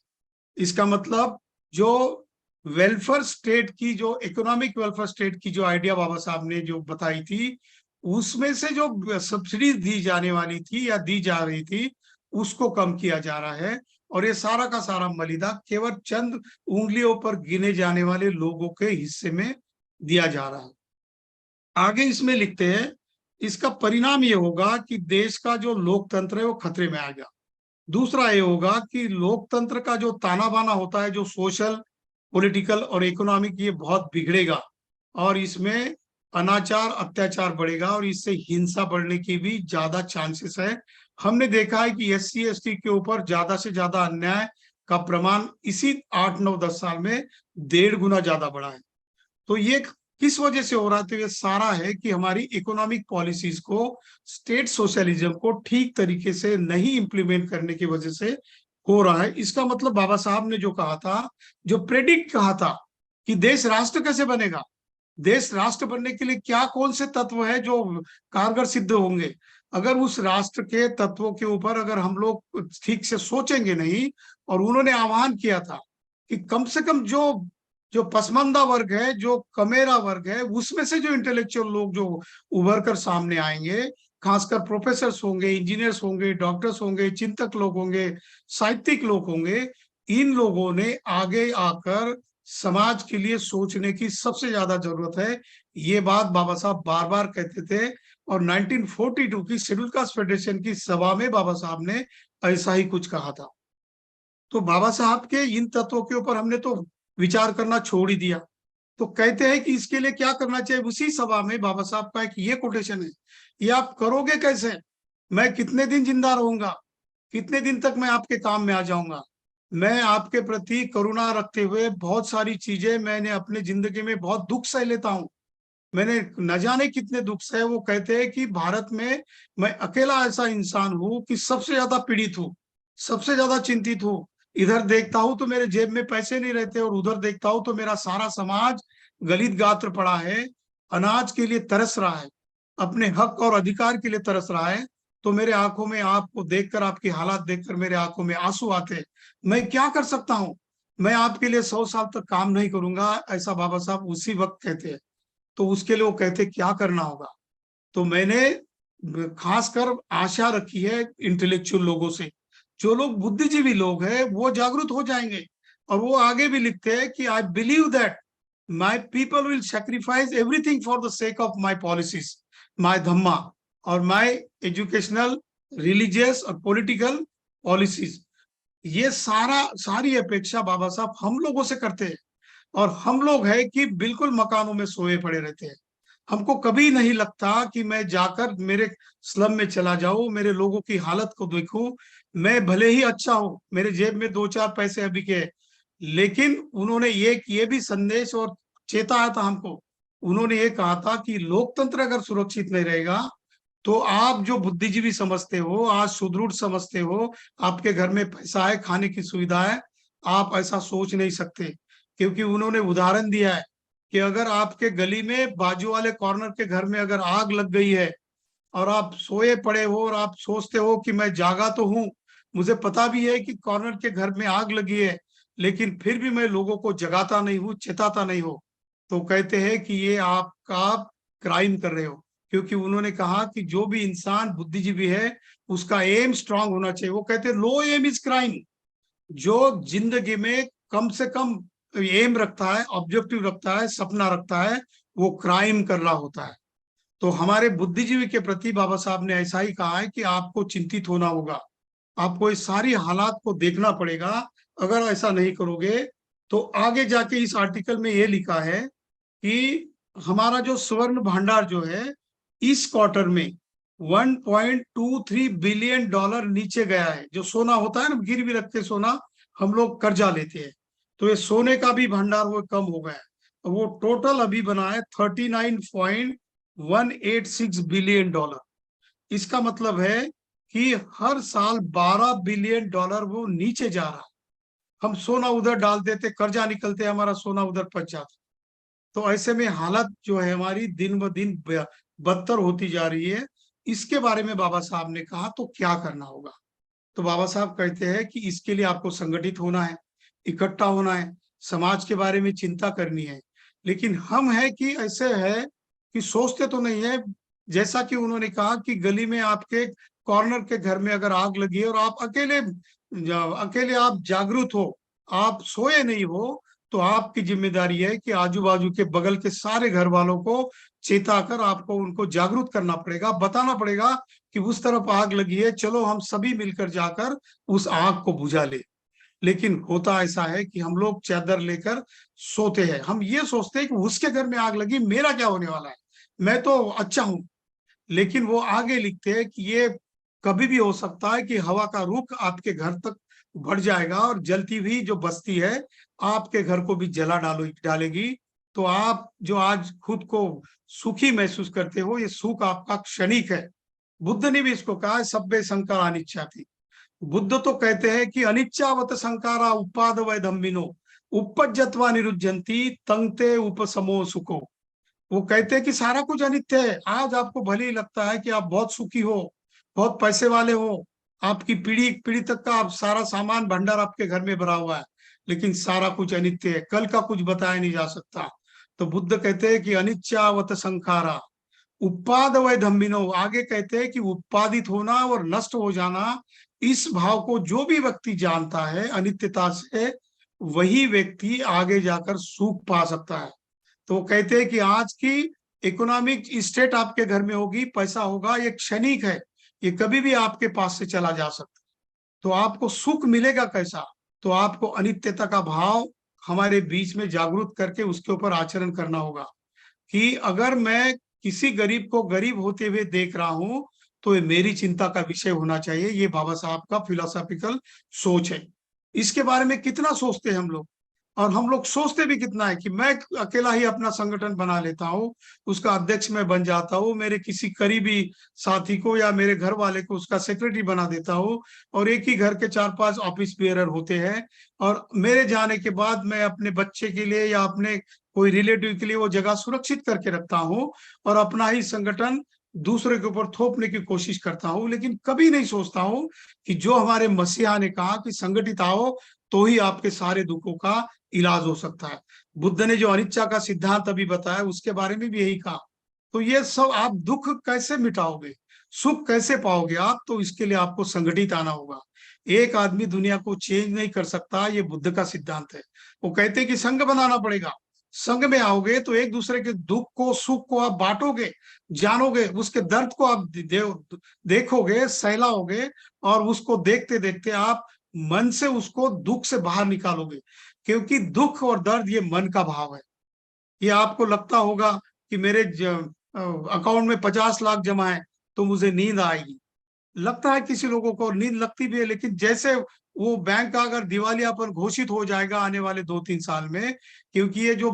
इसका मतलब जो वेलफेयर स्टेट की, जो इकोनॉमिक वेलफेयर स्टेट की जो आइडिया बाबा साहब ने जो बताई थी, उसमें से जो सब्सिडी दी जाने वाली थी या दी जा रही थी, उसको कम किया जा रहा है। और ये सारा का सारा मलिदा केवल चंद उंगलियों पर गिने जाने वाले लोगों के हिस्से में दिया जा रहा है। आगे इसमें लिखते हैं, इसका परिणाम ये होगा कि देश का जो लोकतंत्र है वो खतरे में आएगा। दूसरा ये होगा कि लोकतंत्र का जो ताना बाना होता है, जो सोशल, पॉलिटिकल और इकोनॉमिक, ये बहुत बिगड़ेगा और इसमें अनाचार, अत्याचार बढ़ेगा और इससे हिंसा बढ़ने की भी ज्यादा चांसेस है। हमने देखा है कि एससी एसटी के ऊपर ज्यादा से ज्यादा अन्याय का प्रमाण इसी 8 9 10 साल में 1.5 गुना ज्यादा बढ़ा है। तो ये किस वजह से हो रहा है? तो ये सारा है कि हमारी इकोनॉमिक पॉलिसीज को, स्टेट सोशलिज्म को ठीक तरीके से नहीं इम्प्लीमेंट करने की वजह से हो रहा है। इसका मतलब बाबा साहब ने जो कहा था, जो प्रेडिक्ट कहा था कि देश राष्ट्र कैसे बनेगा, देश राष्ट्र बनने के लिए क्या कौन से तत्व है जो कारगर सिद्ध होंगे, अगर उस राष्ट्र के तत्वों के ऊपर अगर हम लोग ठीक से सोचेंगे नहीं। और उन्होंने आह्वान किया था कि कम से कम जो जो पसमानदा वर्ग है, जो कमेरा वर्ग है, उसमें से जो इंटेलेक्चुअल लोग जो उभर कर सामने आएंगे, खासकर प्रोफेसर्स होंगे, इंजीनियर्स होंगे, डॉक्टर्स होंगे, चिंतक लोग होंगे, साहित्यिक लोग होंगे, इन लोगों ने आगे आकर समाज के लिए सोचने की सबसे ज्यादा जरूरत है। ये बात बाबा साहब बार बार कहते थे और 1942 की शेड्यूल कास्ट फेडरेशन की सभा में बाबा साहब ने ऐसा ही कुछ कहा था। तो बाबा साहब के इन तत्वों के ऊपर हमने तो विचार करना छोड़ ही दिया। तो कहते हैं कि इसके लिए क्या करना चाहिए। उसी सभा में बाबा साहब का एक ये कोटेशन है, ये आप करोगे कैसे? मैं कितने दिन जिंदा रहूंगा, कितने दिन तक मैं आपके काम में आ जाऊंगा? मैं आपके प्रति करुणा रखते हुए बहुत सारी चीजें मैंने अपनी जिंदगी में बहुत दुख सह लेता हूँ, मैंने न जाने कितने दुख सहे। वो कहते हैं कि भारत में मैं अकेला ऐसा इंसान हूं कि सबसे ज्यादा पीड़ित हूँ, सबसे ज्यादा चिंतित हूँ। इधर देखता हूं तो मेरे जेब में पैसे नहीं रहते और उधर देखता हूं तो मेरा सारा समाज गलित गात्र पड़ा है, अनाज के लिए तरस रहा है, अपने हक और अधिकार के लिए तरस रहा है। तो मेरे आंखों में आपको देखकर, आपकी हालात देखकर मेरे आंखों में आंसू आते हैं। मैं क्या कर सकता हूँ? मैं आपके लिए 100 साल तक काम नहीं करूंगा, ऐसा बाबा साहब उसी वक्त कहते हैं। तो उसके लिए वो कहते क्या करना होगा। तो मैंने खासकर आशा रखी है इंटेलेक्चुअल लोगों से, जो लोग बुद्धिजीवी लोग हैं वो जागरूक हो जाएंगे। और वो आगे भी लिखते हैं कि I believe that my people will sacrifice everything for the sake of my policies, my Dhamma और माई एजुकेशनल, रिलीजियस और पॉलिटिकल पॉलिसीज। ये सारी अपेक्षा बाबा साहब हम लोगों से करते हैं। और हम लोग है कि बिल्कुल मकानों में सोए पड़े रहते हैं। हमको कभी नहीं लगता कि मैं जाकर मेरे स्लम में चला जाऊं, मेरे लोगों की हालत को देखूं। मैं भले ही अच्छा हूं, मेरे जेब में 2 4 पैसे अभी के, लेकिन उन्होंने ये भी संदेश और चेताया था हमको। उन्होंने ये कहा था कि लोकतंत्र अगर सुरक्षित नहीं रहेगा तो आप जो बुद्धिजीवी समझते हो, आज सुदृढ़ समझते हो, आपके घर में पैसा है, खाने की सुविधा है, आप ऐसा सोच नहीं सकते। क्योंकि उन्होंने उदाहरण दिया है कि अगर आपके गली में बाजू वाले कॉर्नर के घर में अगर आग लग गई है और आप सोए पड़े हो और आप सोचते हो कि मैं जागा तो हूं, मुझे पता भी है कि कॉर्नर के घर में आग लगी है, लेकिन फिर भी मैं लोगों को जगाता नहीं हूं, चेताता नहीं हूं, तो कहते हैं कि ये आपका क्राइम कर रहे हो। क्योंकि उन्होंने कहा कि जो भी इंसान बुद्धिजीवी है उसका एम स्ट्रांग होना चाहिए। वो कहते हैं लो एम इज क्राइम। जो जिंदगी में कम से कम एम रखता है, ऑब्जेक्टिव रखता है, सपना रखता है, वो क्राइम कर रहा होता है। तो हमारे बुद्धिजीवी के प्रति बाबा साहब ने ऐसा ही कहा है कि आपको चिंतित होना होगा, आपको इस सारी हालात को देखना पड़ेगा। अगर ऐसा नहीं करोगे तो आगे जाके इस आर्टिकल में ये लिखा है कि हमारा जो स्वर्ण भंडार जो है इस क्वार्टर में 1.23 बिलियन डॉलर नीचे गया है। जो सोना होता है ना, गिरवी रख के सोना हम लोग कर्जा लेते हैं, तो ये सोने का भी भंडार वो कम हो गया है। और वो टोटल अभी बना है 39.186 बिलियन डॉलर। इसका मतलब है कि हर साल 12 बिलियन डॉलर वो नीचे जा रहा है। हम सोना उधर डाल देते, कर्जा निकलते, हमारा सोना उधर पच जाता। तो ऐसे में हालत जो है हमारी दिन ब दिन बदतर होती जा रही है। इसके बारे में बाबा साहब ने कहा तो क्या करना होगा। तो बाबा साहब कहते हैं कि इसके लिए आपको संगठित होना है, इकट्ठा होना है, समाज के बारे में चिंता करनी है। लेकिन हम है कि ऐसे है कि सोचते तो नहीं है। जैसा कि उन्होंने कहा कि गली में आपके कॉर्नर के घर में अगर आग लगी है और आप अकेले अकेले आप जागरूक हो, आप सोए नहीं हो, तो आपकी जिम्मेदारी है कि आजू बाजू के बगल के सारे घर वालों को चेता कर आपको उनको जागरूक करना पड़ेगा, बताना पड़ेगा कि उस तरफ आग लगी है, चलो हम सभी मिलकर जाकर उस आग को बुझा ले। लेकिन होता ऐसा है कि हम लोग चादर लेकर सोते हैं, हम ये सोचते हैं कि उसके घर में आग लगी, मेरा क्या होने वाला है, मैं तो अच्छा हूं। लेकिन वो आगे लिखते हैं कि ये कभी भी हो सकता है कि हवा का रुख आपके घर तक बढ़ जाएगा और जलती हुई जो बस्ती है आपके घर को भी जला डालेगी। तो आप जो आज खुद को सुखी महसूस करते हो, ये सुख आपका क्षणिक है। बुद्ध ने भी इसको कहा है, सब्बे संकार अनिच्छा थी। बुद्ध तो कहते हैं कि अनिच्छावत संकारा उपाद वै धम्मिनो उपजत्वा निरुज्जंती तंगते उपसमो सुखो। वो कहते हैं कि सारा कुछ अनित्य है। आज आपको भले ही लगता है कि आप बहुत सुखी हो, बहुत पैसे वाले हो, आपकी पीढ़ी पीढ़ी तक का आप सारा सामान भंडार आपके घर में भरा हुआ है, लेकिन सारा कुछ अनित्य है, कल का कुछ बताया नहीं जा सकता। तो बुद्ध कहते हैं कि अनिच्छावत संखारा उपाद वै धम्मिनो, आगे कहते हैं कि उत्पादित होना और नष्ट हो जाना, इस भाव को जो भी व्यक्ति जानता है अनित्यता से, वही व्यक्ति आगे जाकर सुख पा सकता है। तो वो कहते हैं कि आज की इकोनॉमिक स्टेट आपके घर में होगी, पैसा होगा, ये क्षणिक है, ये कभी भी आपके पास से चला जा सकता है। तो आपको सुख मिलेगा कैसा? तो आपको अनित्यता का भाव हमारे बीच में जागरूक करके उसके ऊपर आचरण करना होगा कि अगर मैं किसी गरीब को गरीब होते हुए देख रहा हूं तो ये मेरी चिंता का विषय होना चाहिए। ये बाबा साहब का फिलोसॉफिकल सोच है। इसके बारे में कितना सोचते हैं हम लोग, और हम लोग सोचते भी कितना है कि मैं अकेला ही अपना संगठन बना लेता हूँ, उसका अध्यक्ष मैं बन जाता हूँ, मेरे किसी करीबी साथी को या मेरे घर वाले को उसका सेक्रेटरी बना देता हूँ, और एक ही घर के 4-5 ऑफिस बेयरर होते हैं, और मेरे जाने के बाद मैं अपने बच्चे के लिए या अपने कोई रिलेटिव के लिए वो जगह सुरक्षित करके रखता हूँ और अपना ही संगठन दूसरे के ऊपर थोपने की कोशिश करता हूँ। लेकिन कभी नहीं सोचता हूँ कि जो हमारे मसीहा ने कहा कि संगठित आओ तो ही आपके सारे दुखों का इलाज हो सकता है। बुद्ध ने जो अनिच्छा का सिद्धांत अभी बताया उसके बारे में भी यही कहा। तो ये सब आप दुख कैसे मिटाओगे, सुख कैसे पाओगे आप? तो इसके लिए आपको संगठित आना होगा। एक आदमी दुनिया को चेंज नहीं कर सकता, ये बुद्ध का सिद्धांत है। वो कहते हैं कि संघ बनाना पड़ेगा। संघ में आओगे तो एक दूसरे के दुख को सुख को आप बांटोगे, जानोगे, उसके दर्द को आप देखोगे, सहलाओगे, और उसको देखते देखते आप मन से उसको दुख से बाहर निकालोगे। क्योंकि दुख और दर्द ये मन का भाव है। ये आपको लगता होगा कि मेरे अकाउंट में 50 लाख जमा है तो मुझे नींद आएगी, लगता है किसी लोगों को, नींद लगती भी है। लेकिन जैसे वो बैंक का अगर दिवालियापन घोषित हो जाएगा आने वाले 2-3 साल में, क्योंकि ये जो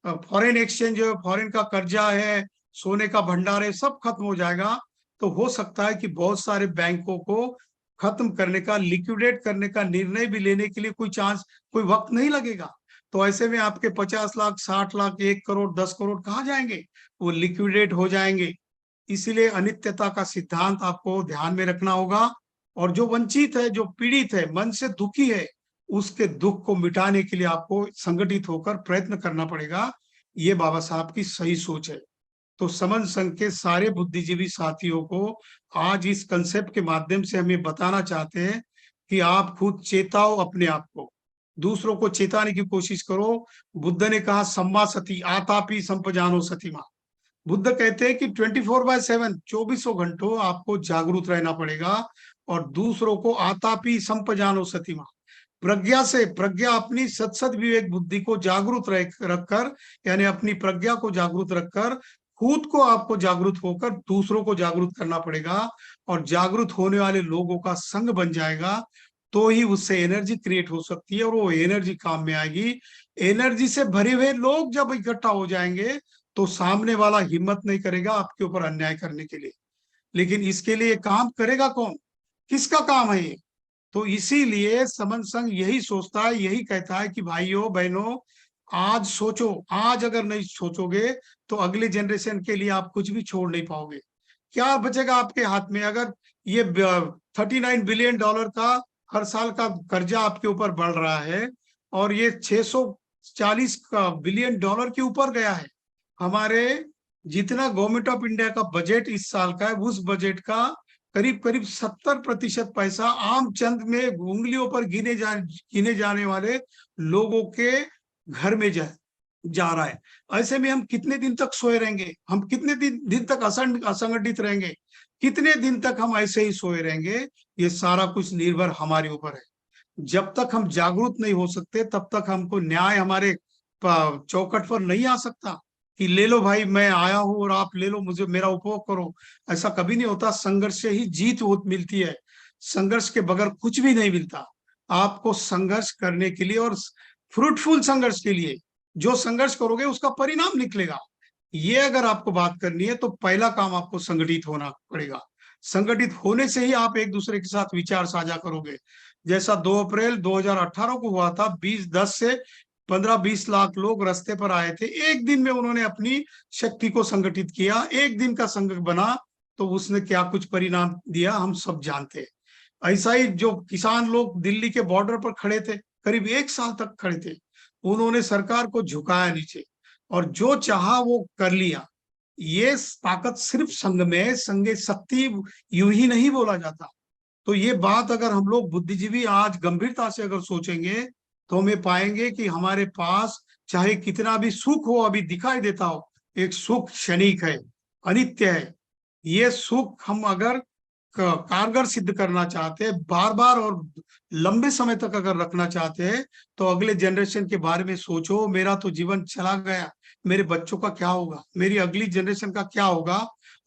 फॉरेन एक्सचेंज है, फॉरेन का कर्जा है, सोने का भंडार है, सब खत्म हो जाएगा, तो हो सकता है कि बहुत सारे बैंकों को खत्म करने का, लिक्विडेट करने का निर्णय भी लेने के लिए कोई चांस, कोई वक्त नहीं लगेगा। तो ऐसे में आपके 50 लाख, 60 लाख, 1 करोड़, 10 करोड़ कहाँ जाएंगे? वो लिक्विडेट हो जाएंगे। इसीलिए अनित्यता का सिद्धांत आपको ध्यान में रखना होगा। और जो वंचित है, जो पीड़ित है, मन से दुखी है, उसके दुख को मिटाने के लिए आपको संगठित होकर प्रयत्न करना पड़ेगा। ये बाबा साहब की सही सोच है। तो समन संघ के सारे बुद्धिजीवी साथियों को आज इस कंसेप्ट के माध्यम से हम ये बताना चाहते हैं कि आप खुद चेताओ अपने आप को, दूसरों को चेताने की कोशिश करो। बुद्ध ने कहा सम्मा सती आतापि संपजानो सतीमा। बुद्ध कहते हैं कि 24/7, 24 घंटों आपको जागरूक रहना पड़ेगा, और दूसरों को आतापी संपजानो सतीमा, प्रज्ञा से, प्रज्ञा अपनी सत विवेक बुद्धि को जागरूक रखकर, यानी अपनी प्रज्ञा को जागरूक रखकर खुद को आपको जागरूक होकर दूसरों को जागरूक करना पड़ेगा। और जागरूक होने वाले लोगों का संग बन जाएगा तो ही उससे एनर्जी क्रिएट हो सकती है, और वो एनर्जी काम में आएगी। एनर्जी से भरे हुए लोग जब इकट्ठा हो जाएंगे तो सामने वाला हिम्मत नहीं करेगा आपके ऊपर अन्याय करने के लिए। लेकिन इसके लिए काम करेगा कौन? किसका काम है ये? तो इसीलिए समन संघ यही सोचता है, यही कहता है कि भाइयों बहनों, आज सोचो, आज अगर नहीं सोचोगे तो अगले जनरेशन के लिए आप कुछ भी छोड़ नहीं पाओगे। क्या बचेगा आपके हाथ में अगर ये $39 बिलियन का हर साल का कर्जा आपके ऊपर बढ़ रहा है, और ये $640 बिलियन के ऊपर गया है। हमारे जितना गवर्नमेंट ऑफ इंडिया का बजट इस साल का है, उस बजट का करीब करीब 70% पैसा आम चंद में उंगलियों पर गिने जाने वाले लोगों के घर में जा रहा है। ऐसे में हम कितने दिन तक सोए रहेंगे, हम कितने दिन तक असंगठित रहेंगे, कितने दिन तक हम ऐसे ही सोए रहेंगे? ये सारा कुछ निर्भर हमारे ऊपर है। जब तक हम जागरूक नहीं हो सकते तब तक हमको न्याय हमारे चौखट पर नहीं आ सकता कि ले लो भाई, मैं आया हूं और आप ले लो, मुझे मेरा उपभोग करो। ऐसा कभी नहीं होता। संघर्ष से ही जीत मिलती है। संघर्ष के बगैर कुछ भी नहीं मिलता। आपको संघर्ष करने के लिए, और फ्रूटफुल संघर्ष के लिए, जो संघर्ष करोगे उसका परिणाम निकलेगा। ये अगर आपको बात करनी है तो पहला काम आपको संगठित होना पड़ेगा। संगठित होने से ही आप एक दूसरे के साथ विचार साझा करोगे। जैसा 2 अप्रैल 2018 को हुआ था, 10 से 15-20 लाख लोग रास्ते पर आए थे। एक दिन में उन्होंने अपनी शक्ति को संगठित किया, एक दिन का संघ बना, तो उसने क्या कुछ परिणाम दिया हम सब जानते हैं। ऐसा ही जो किसान लोग दिल्ली के बॉर्डर पर खड़े थे, करीब 1 साल तक खड़े थे, उन्होंने सरकार को झुकाया नीचे, और जो चाहा वो कर लिया। ये ताकत सिर्फ संघ में है। संघ शक्ति यूं ही नहीं बोला जाता। तो ये बात अगर हम लोग बुद्धिजीवी आज गंभीरता से अगर सोचेंगे तो हमें पाएंगे कि हमारे पास चाहे कितना भी सुख हो, अभी दिखाई देता हो, एक सुख क्षणिक है, अनित्य है। ये सुख हम अगर कारगर सिद्ध करना चाहते हैं, बार बार और लंबे समय तक अगर रखना चाहते हैं, तो अगले जनरेशन के बारे में सोचो। मेरा तो जीवन चला गया, मेरे बच्चों का क्या होगा, मेरी अगली जनरेशन का क्या होगा?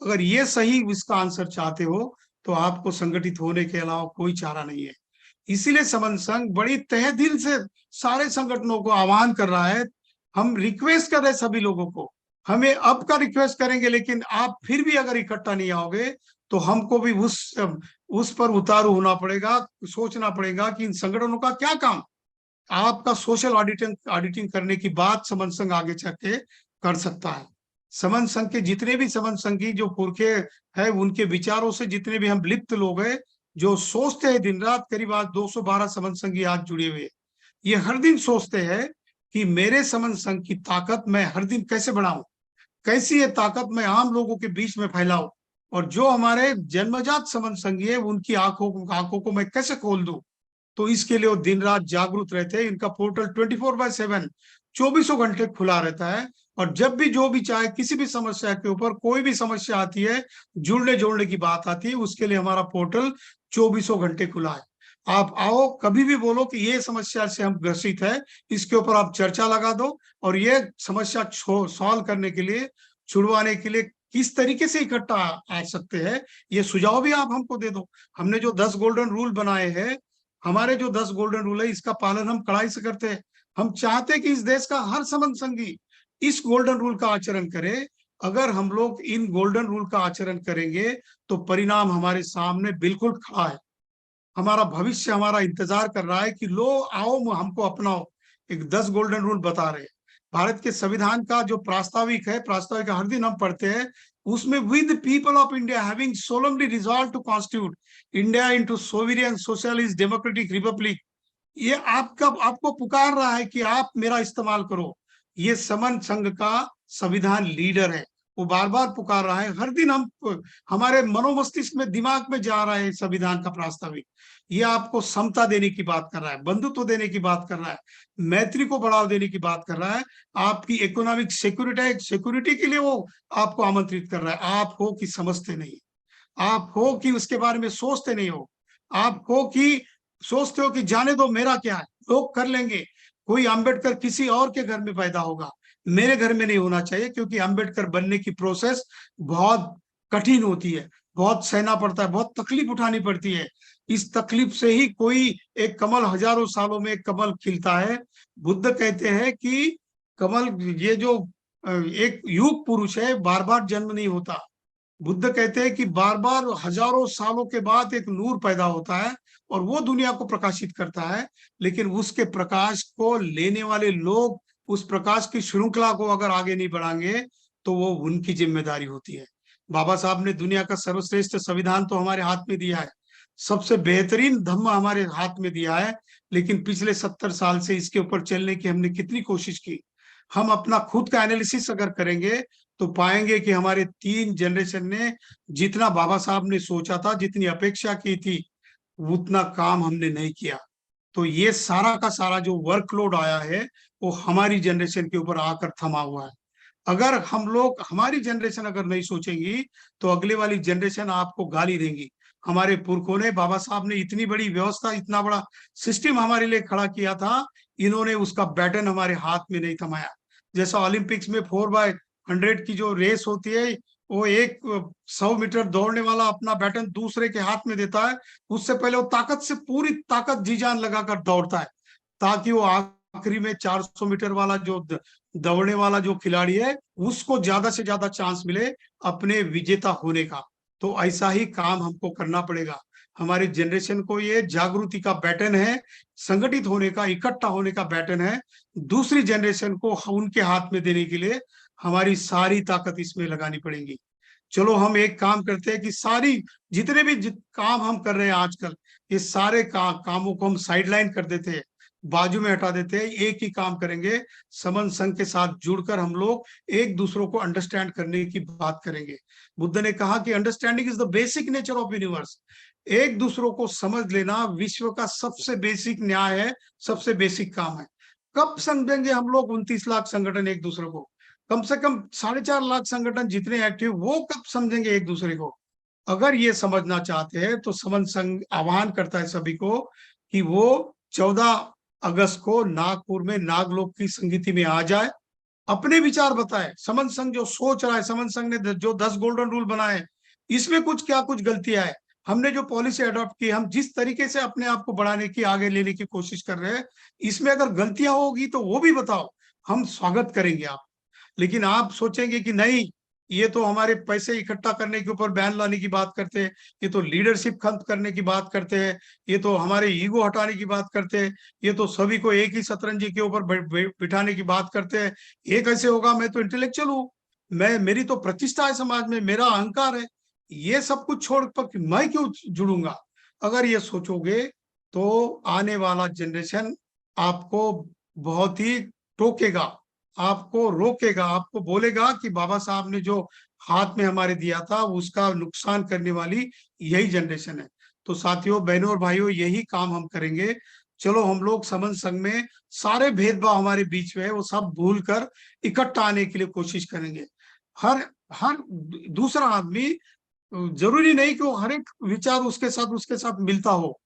अगर ये सही इसका आंसर चाहते हो तो आपको संगठित होने के अलावा कोई चारा नहीं है। इसीलिए समन संघ बड़ी तहे दिल से सारे संगठनों को आह्वान कर रहा है। हम रिक्वेस्ट कर रहे हैं सभी लोगों को, हमें अब का रिक्वेस्ट करेंगे, लेकिन आप फिर भी अगर इकट्ठा नहीं आओगे तो हमको भी उस पर उतारू होना पड़ेगा। सोचना पड़ेगा कि इन संगठनों का क्या काम। आपका सोशल ऑडिटिंग करने की बात समन संघ आगे चल के कर सकता है। समन संघ के जितने भी समन संघी जो पुरखे हैं, उनके विचारों से जितने भी हम लिप्त लोग हैं, जो सोचते हैं दिन रात, करीब आज 212 समन संघी आज जुड़े हुए, ये हर दिन सोचते हैं कि मेरे समन संघ की ताकत मैं हर दिन कैसे बढ़ाऊं, कैसी ये ताकत मैं आम लोगों के बीच में फैलाऊं, और जो हमारे जन्मजात समन संघी है उनकी आंखों को मैं कैसे खोल दूं। तो इसके लिए वो दिन रात जागरूक रहते हैं। इनका पोर्टल 24/7 24 घंटे खुला रहता है, और जब भी जो भी चाहे किसी भी समस्या के ऊपर कोई भी समस्या आती है, जुड़ने जोड़ने की बात आती है, उसके लिए हमारा पोर्टल 24 घंटे खुला है। आप आओ, कभी भी बोलो कि ये समस्या से हम ग्रसित है, इसके ऊपर आप चर्चा लगा दो, और ये समस्या सॉल्व करने के लिए, छुड़वाने के लिए किस तरीके से इकट्ठा आ सकते हैं, ये सुझाव भी आप हमको दे दो। हमने जो 10 गोल्डन रूल बनाए हैं, हमारे जो 10 गोल्डन रूल है, इसका पालन हम कड़ाई से करते हैं। हम चाहते हैं कि इस देश का हर समन संघी इस गोल्डन रूल का आचरण करे। अगर हम लोग इन गोल्डन रूल का आचरण करेंगे तो परिणाम हमारे सामने बिल्कुल खड़ा है। हमारा भविष्य हमारा इंतजार कर रहा है कि लो आओ हमको अपनाओ। एक 10 गोल्डन रूल बता रहे हैं। भारत के संविधान का जो प्रास्ताविक है, प्रास्ताविक हर दिन हम पढ़ते हैं, उसमें with people of India having solemnly resolve to constitute India into sovereign socialist democratic republic, ये आपको पुकार रहा है कि आप मेरा इस्तेमाल करो। ये समन संघ का संविधान लीडर है, वो बार बार पुकार रहा है। हर दिन हमारे मनोमस्तिष्क में, दिमाग में जा रहा है संविधान का प्रास्ताविक। ये आपको समता देने की बात कर रहा है, बंधुत्व देने की बात कर रहा है, मैत्री को बढ़ावा देने की बात कर रहा है, आपकी इकोनॉमिक सिक्योरिटी के लिए वो आपको आमंत्रित कर रहा है। आप हो कि समझते नहीं, आप हो कि उसके बारे में सोचते नहीं हो, आप हो कि सोचते हो कि जाने दो, मेरा क्या है, लोग कर लेंगे। कोई अंबेडकर किसी और के घर में पैदा होगा, मेरे घर में नहीं होना चाहिए, क्योंकि अंबेडकर बनने की प्रोसेस बहुत कठिन होती है, बहुत सहना पड़ता है, बहुत तकलीफ उठानी पड़ती है। इस तकलीफ से ही कोई एक कमल, हजारों सालों में एक कमल खिलता है। बुद्ध कहते हैं कि कमल, ये जो एक युग पुरुष है, बार बार जन्म नहीं होता। बुद्ध कहते हैं कि बार बार हजारों सालों के बाद एक नूर पैदा होता है, और वो दुनिया को प्रकाशित करता है। लेकिन उसके प्रकाश को लेने वाले लोग उस प्रकाश की श्रृंखला को अगर आगे नहीं बढ़ाएंगे तो वो उनकी जिम्मेदारी होती है। बाबा साहब ने दुनिया का सर्वश्रेष्ठ संविधान तो हमारे हाथ में दिया है, सबसे बेहतरीन धम्म हमारे हाथ में दिया है, लेकिन पिछले 70 साल से इसके ऊपर चलने की हमने कितनी कोशिश की। हम अपना खुद का एनालिसिस अगर करेंगे तो पाएंगे कि हमारे 3 जनरेशन ने जितना बाबा साहब ने सोचा था, जितनी अपेक्षा की थी, उतना काम हमने नहीं किया। तो ये सारा का सारा जो वर्कलोड आया है, वो हमारी जनरेशन के ऊपर आकर थमा हुआ है। अगर हम लोग, हमारी जनरेशन अगर नहीं सोचेंगी तो अगले वाली जनरेशन आपको गाली देंगी। हमारे पुरखों ने, बाबा साहब ने इतनी बड़ी व्यवस्था, इतना बड़ा सिस्टम हमारे लिए खड़ा किया था, इन्होंने उसका बैटन हमारे हाथ में नहीं थमाया। जैसा ओलंपिक्स में 4x100 की जो रेस होती है, वो एक 100 मीटर दौड़ने वाला अपना बैटन दूसरे के हाथ में देता है, उससे पहले वो ताकत से, पूरी ताकत जी जान लगाकर दौड़ता है, ताकि वो आखिरी में 400 मीटर वाला जो दौड़ने वाला जो खिलाड़ी है, उसको ज्यादा से ज्यादा चांस मिले अपने विजेता होने का। तो ऐसा ही काम हमको करना पड़ेगा। हमारी जनरेशन को ये जागृति का बैटन है, संगठित होने का, इकट्ठा होने का बैटन है। दूसरी जनरेशन को उनके हाथ में देने के लिए हमारी सारी ताकत इसमें लगानी पड़ेगी। चलो हम एक काम करते हैं कि सारी, जितने भी काम हम कर रहे हैं आजकल, ये सारे कामों को हम साइडलाइन कर देते हैं, बाजू में हटा देते हैं, एक ही काम करेंगे। समन संघ के साथ जुड़कर हम लोग एक दूसरों को अंडरस्टैंड करने की बात करेंगे। बुद्ध ने कहा कि understanding is the basic nature of universe. एक दूसरों को समझ लेना विश्व का सबसे बेसिक न्याय है, सबसे बेसिक काम है। कब समझेंगे हम लोग 29 लाख संगठन एक दूसरे को? कम से कम 4.5 लाख संगठन जितने एक्टिव, वो कब समझेंगे एक दूसरे को? अगर ये समझना चाहते हैं तो समन संघ आह्वान करता है सभी को कि वो 14 अगस्त को नागपुर में नागलोक की संगीति में आ जाए, अपने विचार बताए। समन संघ जो सोच रहा है, समन संघ ने जो 10 गोल्डन रूल बनाए, इसमें कुछ क्या कुछ गलतियां है, हमने जो पॉलिसी अडॉप्ट की, हम जिस तरीके से अपने आप को बढ़ाने की, आगे लेने की कोशिश कर रहे हैं, इसमें अगर गलतियां होगी तो वो भी बताओ, हम स्वागत करेंगे आप। लेकिन आप सोचेंगे कि नहीं, ये तो हमारे पैसे इकट्ठा करने के ऊपर बैन लाने की बात करते हैं, ये तो लीडरशिप खत्म करने की बात करते हैं, ये तो हमारे ईगो हटाने की बात करते हैं, ये तो सभी को एक ही शतरंजी के ऊपर बिठाने की बात करते हैं। ये कैसे होगा? मैं तो इंटेलेक्चुअल हूँ, मेरी तो प्रतिष्ठा है समाज में, मेरा अहंकार है, ये सब कुछ छोड़ कर मैं क्यों जुड़ूंगा? अगर ये सोचोगे तो आने वाला जनरेशन आपको बहुत ही टोकेगा, आपको रोकेगा, आपको बोलेगा कि बाबा साहब ने जो हाथ में हमारे दिया था उसका नुकसान करने वाली यही जनरेशन है। तो साथियों, बहनों और भाइयों, यही काम हम करेंगे। चलो हम लोग समन संघ में सारे भेदभाव हमारे बीच में है, वो सब भूल कर इकट्ठा आने के लिए कोशिश करेंगे। हर हर दूसरा आदमी, जरूरी नहीं कि वो हर एक विचार उसके साथ मिलता हो,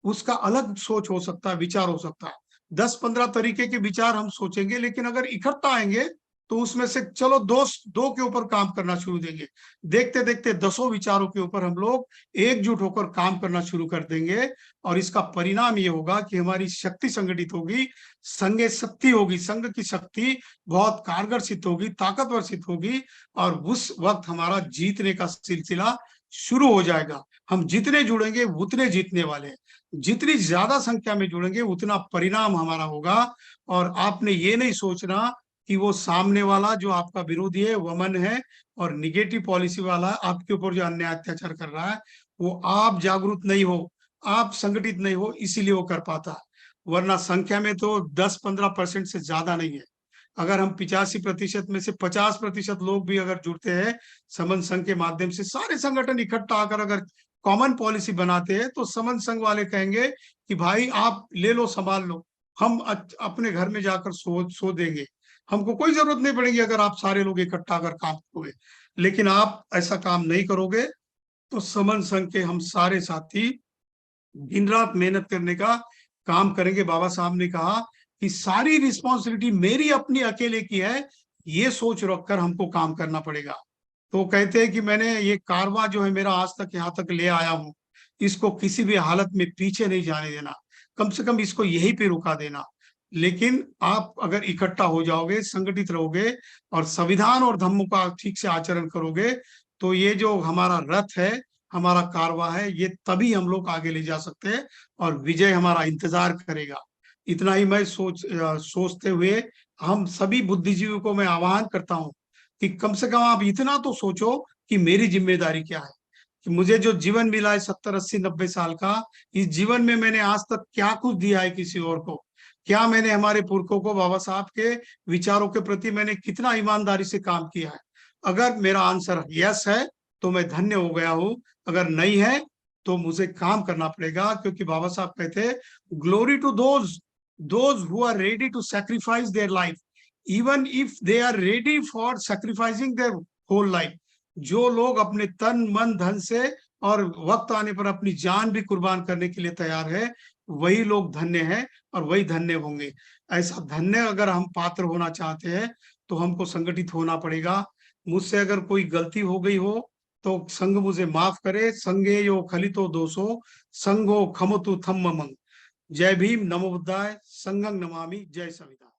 उसका अलग सोच हो सकता है, विचार हो सकता है। 10-15 तरीके के विचार हम सोचेंगे, लेकिन अगर इकट्ठा आएंगे तो उसमें से चलो दो के ऊपर काम करना शुरू देंगे, देखते देखते 10 विचारों के ऊपर हम लोग एकजुट होकर काम करना शुरू कर देंगे। और इसका परिणाम ये होगा कि हमारी शक्ति संगठित होगी, संघे शक्ति होगी, संघ की शक्ति बहुत कारगर सिद्ध होगी, ताकतवर सिद्ध होगी, और उस वक्त हमारा जीतने का सिलसिला शुरू हो जाएगा। हम जितने जुड़ेंगे उतने जीतने वाले हैं, जितनी ज्यादा संख्या में जुड़ेंगे उतना परिणाम हमारा होगा। और आपने ये नहीं सोचना कि वो सामने वाला जो आपका विरोधी है, वमन है और निगेटिव पॉलिसी वाला आपके ऊपर जो अन्याय अत्याचार कर रहा है, वो आप जागरूक नहीं हो, आप संगठित नहीं हो, इसीलिए वो कर पाता है। वरना संख्या में तो 10-15% से ज्यादा नहीं है। अगर हम 85% में से 50% लोग भी अगर जुड़ते हैं समन संघ के माध्यम से, सारे संगठन इकट्ठा आकर अगर कॉमन पॉलिसी बनाते हैं, तो समन संघ वाले कहेंगे कि भाई आप ले लो, संभाल लो, हम अपने घर में जाकर सो देंगे, हमको कोई जरूरत नहीं पड़ेगी अगर आप सारे लोग इकट्ठा कर काम करोगे। लेकिन आप ऐसा काम नहीं करोगे तो समन संघ के हम सारे साथी दिन रात मेहनत करने का काम करेंगे। बाबा साहब ने कहा कि सारी रिस्पॉन्सिबिलिटी मेरी अपनी अकेले की है, ये सोच रखकर हमको काम करना पड़ेगा। तो कहते हैं कि मैंने ये कारवां जो है मेरा आज तक यहाँ तक ले आया हूँ, इसको किसी भी हालत में पीछे नहीं जाने देना, कम से कम इसको यहीं पे रुका देना। लेकिन आप अगर इकट्ठा हो जाओगे, संगठित रहोगे और संविधान और धर्मों का ठीक से आचरण करोगे, तो ये जो हमारा रथ है, हमारा कारवां है, ये तभी हम लोग आगे ले जा सकते हैं और विजय हमारा इंतजार करेगा। इतना ही मैं सोचते हुए हम सभी बुद्धिजीवियों को मैं आह्वान करता हूँ कि कम से कम आप इतना तो सोचो कि मेरी जिम्मेदारी क्या है, कि मुझे जो जीवन मिला है 70-80-90 साल का, इस जीवन में मैंने आज तक क्या कुछ दिया है किसी और को, क्या मैंने हमारे पुरखों को, बाबा साहब के विचारों के प्रति मैंने कितना ईमानदारी से काम किया है। अगर मेरा आंसर यस है तो मैं धन्य हो गया हूं, अगर नहीं है तो मुझे काम करना पड़ेगा, क्योंकि बाबा साहब कहते हैं glory to those those who are ready to sacrifice their life, even if they are ready for sacrificing their whole life. जो लोग अपने तन मन धन से और वक्त आने पर अपनी जान भी कुर्बान करने के लिए तैयार है, वही लोग धन्य हैं और वही धन्य होंगे। ऐसा धन्य अगर हम पात्र होना चाहते हैं तो हमको संगठित होना पड़ेगा। मुझसे अगर कोई गलती हो गई हो तो संघ मुझे माफ करे। संगे यो खलितो दोषो, संगो खमतु थम्ममंग। जय भीम, नमो बुद्धाय, संघं नमामि, जय संविधान।